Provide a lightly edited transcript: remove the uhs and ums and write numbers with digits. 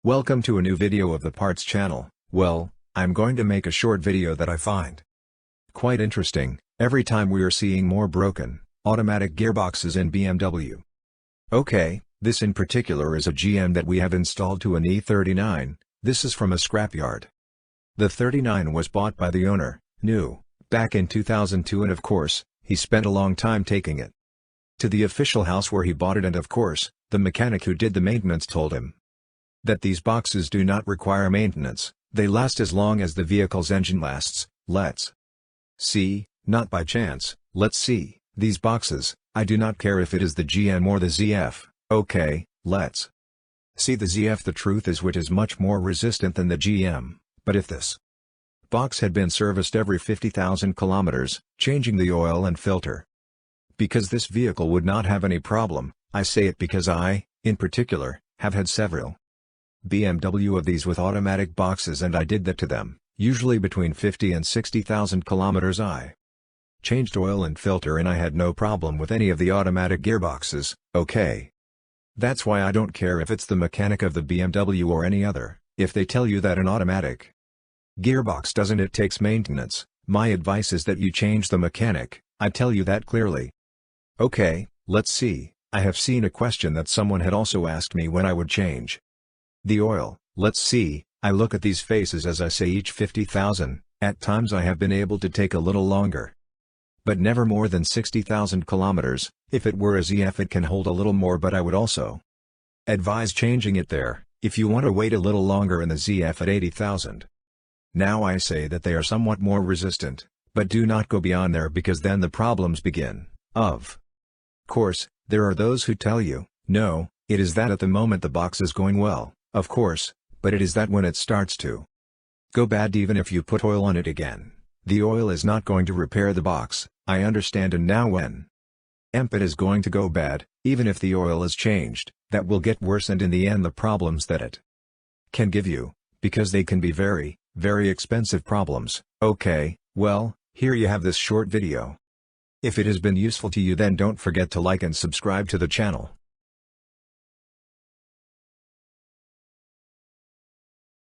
Welcome to a new video of the Parts channel. Well, I'm going to make a short video that I find quite interesting, every time we are seeing more broken, automatic gearboxes in BMW. Okay, this in particular is a GM that we have installed to an E39, this is from a scrapyard. The 39 was bought by the owner, new, back in 2002 and of course, he spent a long time taking it to the official house where he bought it and of course, the mechanic who did the maintenance told him that these boxes do not require maintenance, they last as long as the vehicle's engine lasts. Let's see, not by chance, let's see, these boxes, I do not care if it is the GM or the ZF, okay, let's see the ZF. The truth is which is much more resistant than the GM, but if this box had been serviced every 50,000 kilometers, changing the oil and filter, because this vehicle would not have any problem. I say it because I, in particular, have had several BMW of these with automatic boxes and I did that to them, usually between 50 and 60,000 kilometers. I changed oil and filter and I had no problem with any of the automatic gearboxes, okay. That's why I don't care if it's the mechanic of the BMW or any other, if they tell you that an automatic gearbox doesn't it takes maintenance, my advice is that you change the mechanic, I tell you that clearly. Okay, let's see, I have seen a question that someone had also asked me when I would change the oil. Let's see, I look at these faces as I say each 50,000, at times I have been able to take a little longer, but never more than 60,000 kilometers. If it were a ZF it can hold a little more, but I would also advise changing it there, if you want to wait a little longer in the ZF at 80,000. Now I say that they are somewhat more resistant, but do not go beyond there because then the problems begin. Of course, there are those who tell you, no, it is that at the moment the box is going well. Of course, but it is that when it starts to go bad, even if you put oil on it again, the oil is not going to repair the box. I understand. And now when it is going to go bad, even if the oil is changed, that will get worse and in the end the problems that it can give you, because they can be very, very expensive problems. Okay, well, here you have this short video. If it has been useful to you then don't forget to like and subscribe to the channel.